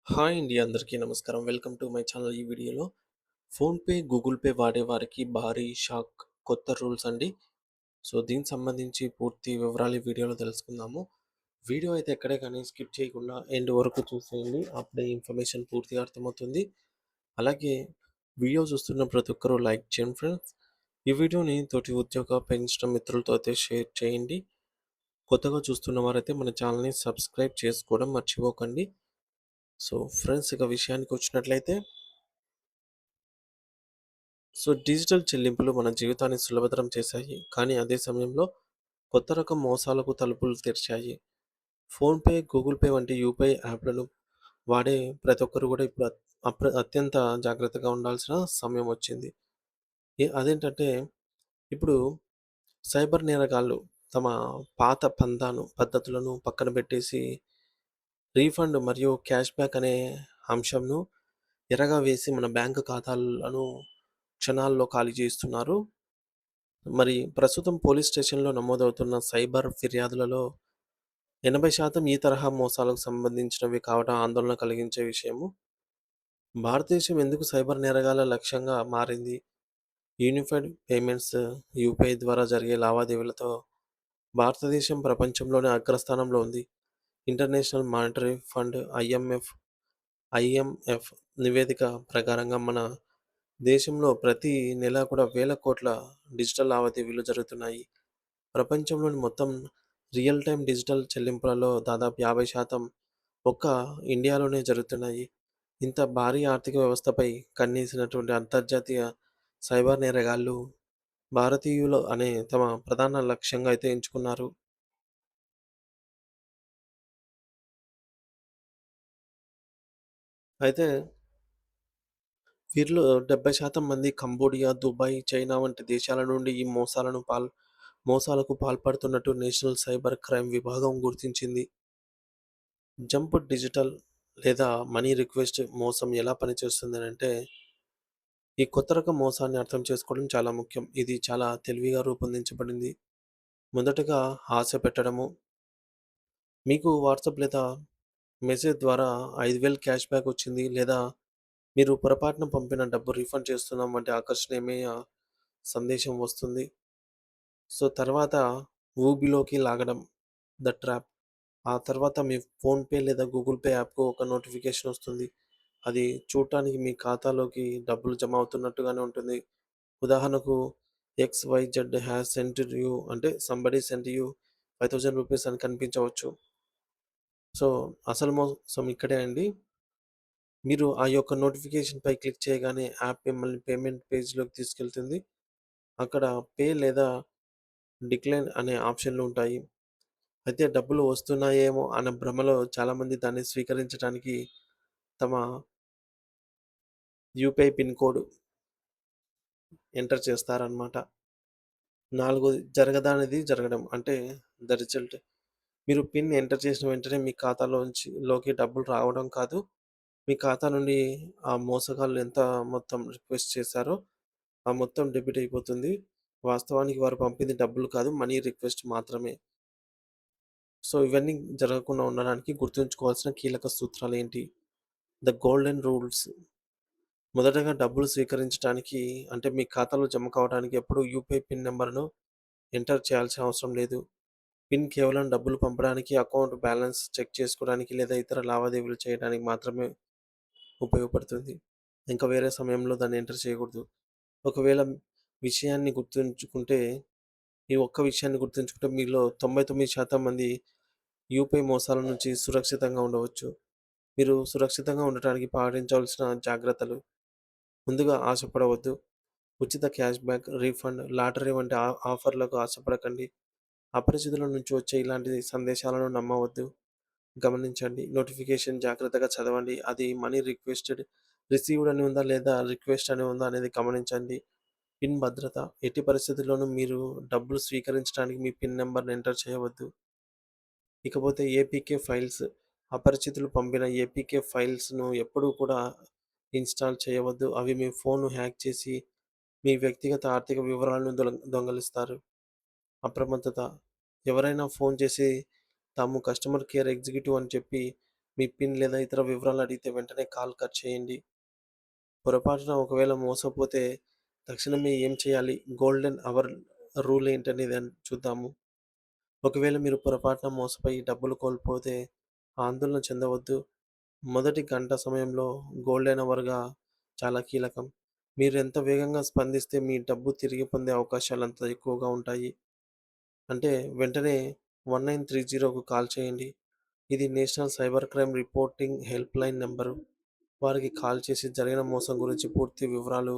Hi అండి. అందరికీ నమస్కారం. Welcome to my channel. ఈ వీడియోలో ఫోన్‌పే, గూగుల్ పే వాడే వారికి భారీ షాక్ కొత్త రూల్స్ అండి. సో, దీనికి సంబంధించి పూర్తి వివరాలు ఈ వీడియోలో తెలుసుకుందాము. వీడియో అయితే ఎక్కడే కానీ స్కిప్ చేయకుండా ఎండ్ వరకు చూసేయండి. అప్పుడే ఇన్ఫర్మేషన్ పూర్తిగా అర్థమవుతుంది. అలాగే వీడియో చూస్తున్న ప్రతి ఒక్కరూ లైక్ చేయండి ఫ్రెండ్స్. ఈ వీడియోని తోటి ఉద్యోగ, పెన్షన్ మిత్రులతో అయితే షేర్ చేయండి. కొత్తగా చూస్తున్న వారైతే మన ఛానల్‌ని సబ్స్క్రైబ్ చేసుకోవడం మర్చిపోకండి. సో, ఫ్రెండ్స్ ఇక విషయానికొచ్చినట్లయితే డిజిటల్ చెల్లింపులు మన జీవితాన్ని సులభతరం చేశాయి. కానీ అదే సమయంలో కొత్త రకం మోసాలకు తలుపులు తెరిచాయి. ఫోన్‌పే, గూగుల్ పే వంటి యూపీఐ యాప్‌లను వాడే ప్రతి ఒక్కరు కూడా ఇప్పుడు అత్యంత జాగ్రత్తగా ఉండాల్సిన సమయం వచ్చింది. అదేంటంటే ఇప్పుడు సైబర్ నేరగాళ్ళు తమ పాత పద్ధతులను పక్కన పెట్టేసి రీఫండ్ మరియు క్యాష్ బ్యాక్ అనే అంశంను ఎరగా వేసి మన బ్యాంక్ ఖాతాలను క్షణాల్లో ఖాళీ చేస్తున్నారు. మరి ప్రస్తుతం పోలీస్ స్టేషన్‌లో నమోదవుతున్న సైబర్ ఫిర్యాదులలో 80% ఈ తరహా మోసాలకు సంబంధించినవి కావడం ఆందోళన కలిగించే విషయము. భారతదేశం ఎందుకు సైబర్ నేరగాళ్ల లక్ష్యంగా మారింది? యూనిఫైడ్ పేమెంట్స్ యూపీఐ ద్వారా జరిగే లావాదేవీలతో భారతదేశం ప్రపంచంలోనే అగ్రస్థానంలో ఉంది. ఇంటర్నేషనల్ మానిటరీ ఫండ్ ఐఎంఎఫ్ నివేదిక ప్రకారంగా మన దేశంలో ప్రతి నెల కూడా వేల కోట్ల డిజిటల్ లావాదేవీలు జరుగుతున్నాయి. ప్రపంచంలోని మొత్తం రియల్ టైమ్ డిజిటల్ చెల్లింపులలో దాదాపు 50% ఒక్క ఇండియాలోనే జరుగుతున్నాయి. ఇంత భారీ ఆర్థిక వ్యవస్థపై కన్నేసినటువంటి అంతర్జాతీయ సైబర్ నేరగాళ్లు భారతీయులు అనే తమ ప్రధాన లక్ష్యంగా అయితే ఎంచుకున్నారు. అయితే వీరిలో 70% మంది కంబోడియా, దుబాయ్, చైనా వంటి దేశాల నుండి ఈ మోసాలకు పాల్పడుతున్నట్టు నేషనల్ సైబర్ క్రైమ్ విభాగం గుర్తించింది. జంప్ డిజిటల్ లేదా మనీ రిక్వెస్ట్ మోసం ఎలా పనిచేస్తుందనంటే, ఈ కొత్త రకం మోసాన్ని అర్థం చేసుకోవడం చాలా ముఖ్యం. ఇది చాలా తెలివిగా రూపొందించబడింది. మొదటగా ఆశ పెట్టడము. మీకు వాట్సాప్ లేదా మెసేజ్ ద్వారా 5,000 క్యాష్ బ్యాక్ వచ్చింది, లేదా మీరు పొరపాటున పంపిన డబ్బు రీఫండ్ చేస్తున్నాం వంటి ఆకర్షణీయమైన సందేశం వస్తుంది. సో, తర్వాత ఊబిలోకి లాగడం, ద ట్రాప్. ఆ తర్వాత మీ ఫోన్‌పే లేదా గూగుల్ పే యాప్‌కు ఒక నోటిఫికేషన్ వస్తుంది. అది చూడటానికి మీ ఖాతాలోకి డబ్బులు జమ అవుతున్నట్టుగానే ఉంటుంది. ఉదాహరణకు ఎక్స్‌వైజెడ్ హాస్ సెంట్ యూ అంటే సంబడీ సెంట్ యూ రూ. 5,000 అని కనిపించవచ్చు. సో, అసలు మోసం ఇక్కడే అండి. మీరు ఆ యొక్క నోటిఫికేషన్‌పై క్లిక్ చేయగానే యాప్ మిమ్మల్ని పేమెంట్ పేజ్‌లోకి తీసుకెళ్తుంది. అక్కడ పే లేదా డిక్లైన్ అనే ఆప్షన్‌లు ఉంటాయి. అయితే డబ్బులు వస్తున్నాయేమో అన్న భ్రమలో చాలామంది దాన్ని స్వీకరించడానికి తమ యూపీఐ పిన్ కోడ్ ఎంటర్ చేస్తారనమాట. 4 జరగదానిది జరగడం. అంటే ద రిజల్ట్. మీరు పిన్ ఎంటర్ చేసిన వెంటనే మీ లోకి డబ్బులు రావడం కాదు. మీ ఖాతా నుండి ఆ మోసగాళ్ళు ఎంత మొత్తం రిక్వెస్ట్ చేశారో, ఆ మొత్తం డెబిట్ అయిపోతుంది. వాస్తవానికి వారు పంపింది డబ్బులు కాదు, మనీ రిక్వెస్ట్ మాత్రమే. సో, ఇవన్నీ జరగకుండా ఉండడానికి గుర్తుంచుకోవాల్సిన కీలక సూత్రాలేంటి? The golden rules. మొదటగా డబ్బులు స్వీకరించడానికి అంటే మీ ఖాతాలో జమ కావడానికి ఎప్పుడూ యూపీఐ పిన్ నంబర్‌ను ఎంటర్ చేయాల్సిన అవసరం లేదు. పిన్ కేవలం డబ్బులు పంపడానికి, అకౌంట్ బ్యాలెన్స్ చెక్ చేసుకోవడానికి లేదా ఇతర లావాదేవీలు చేయడానికి మాత్రమే ఉపయోగపడుతుంది. ఇంకా వేరే సమయంలో దాన్ని ఎంటర్ చేయకూడదు. ఒకవేళ విషయాన్ని గుర్తుంచుకుంటే ఈ ఒక్క విషయాన్ని గుర్తుంచుకుంటే మీలో 99% మంది యూపీఐ మోసాల నుంచి సురక్షితంగా ఉండవచ్చు. మీరు సురక్షితంగా ఉండటానికి పాటించవలసిన జాగ్రత్తలు. ముందుగా ఆశపడవద్దు. ఉచిత క్యాష్ బ్యాక్, రీఫండ్, లాటరీ వంటి ఆఫర్‌లకు ఆశపడకండి. అపరిచితుల నుంచి వచ్చే ఇలాంటి సందేశాలను నమ్మవద్దు. గమనించండి. నోటిఫికేషన్ జాగ్రత్తగా చదవండి. అది మనీ రిసీవ్డ్ అని ఉందా? లేదా రిక్వెస్ట్ అని ఉందా? అనేది గమనించండి. పిన్ భద్రత. ఎట్టి పరిస్థితుల్లోనూ మీరు డబ్బులు స్వీకరించడానికి మీ పిన్ నంబర్‌ని ఎంటర్ చేయవద్దు. ఇకపోతే ఏపీకే ఫైల్స్. అపరిచితులు పంపిన ఏపీకే ఫైల్స్‌ను ఎప్పుడూ కూడా ఇన్‌స్టాల్ చేయవద్దు. అవి మీ ఫోన్‌ను హ్యాక్ చేసి మీ వ్యక్తిగత ఆర్థిక వివరాలను దొంగిలిస్తారు. అప్రమత్తత. ఎవరైనా ఫోన్ చేసి తాము కస్టమర్ కేర్ ఎగ్జిక్యూటివ్ అని చెప్పి మీ పిన్ లేదా ఇతర వివరాలు అడిగితే వెంటనే కాల్ కట్ చేయండి. పొరపాటున ఒకవేళ మోసపోతే తక్షణమే ఏం చేయాలి? గోల్డెన్ అవర్ రూల్ ఏంటనేది చూద్దాము. ఒకవేళ మీరు పొరపాటున మోసపోయి డబ్బులు కోల్పోతే ఆందోళన చెందవద్దు. మొదటి గంట సమయంలో గోల్డెన్ అవర్‌గా చాలా కీలకం. మీరు ఎంత వేగంగా స్పందిస్తే మీ డబ్బు తిరిగి పొందే అవకాశాలు అంత ఎక్కువగా ఉంటాయి. అంటే వెంటనే 1930కు కాల్ చేయండి. ఇది national cyber crime reporting helpline number. వారికి కాల్ చేసి జరిగిన మోసం గురించి పూర్తి వివరాలు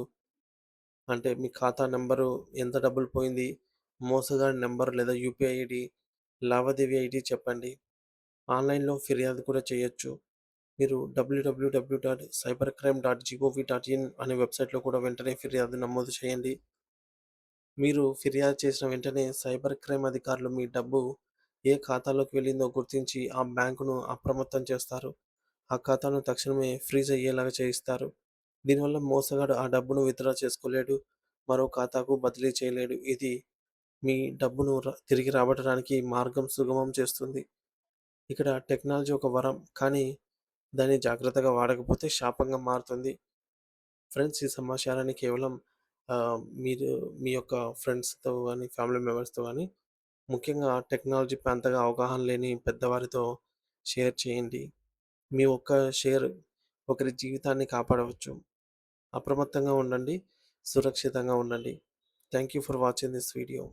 అంటే మీ ఖాతా నంబరు, ఎంత డబ్బులు పోయింది, మోసగాడి నంబర్ లేదా యూపీఐ ఐడీ, లావాదేవీ ఐడీ చెప్పండి. ఆన్‌లైన్‌లో ఫిర్యాదు కూడా చేయొచ్చు. మీరు www.cybercrime.gov.in అనే వెబ్‌సైట్‌లో కూడా వెంటనే ఫిర్యాదు నమోదు చేయండి. మీరు ఫిర్యాదు చేసిన వెంటనే సైబర్ క్రైమ్ అధికారులు మీ డబ్బు ఏ ఖాతాలోకి వెళ్ళిందో గుర్తించి ఆ బ్యాంకును అప్రమత్తం చేస్తారు. ఆ ఖాతాను తక్షణమే ఫ్రీజ్ అయ్యేలాగా చేయిస్తారు. దీనివల్ల మోసగాడు ఆ డబ్బును విత్‌డ్రా చేసుకోలేడు. మరో ఖాతాకు బదిలీ చేయలేడు. ఇది మీ డబ్బును తిరిగి రాబట్టడానికి మార్గం సుగమం చేస్తుంది. ఇక్కడ టెక్నాలజీ ఒక వరం. కానీ దాన్ని జాగ్రత్తగా వాడకపోతే శాపంగా మారుతుంది. ఫ్రెండ్స్, ఈ సమాచారాన్ని కేవలం మీరు మీ యొక్క ఫ్రెండ్స్‌తో గాని, ఫ్యామిలీ మెంబర్స్‌తో గాని, ముఖ్యంగా టెక్నాలజీపై అంతగా అవగాహన లేని పెద్దవారితో షేర్ చేయండి. మీ ఒక్క షేర్ ఒకరి జీవితాన్ని కాపాడవచ్చు. అప్రమత్తంగా ఉండండి. సురక్షితంగా ఉండండి. Thank you for watching this video.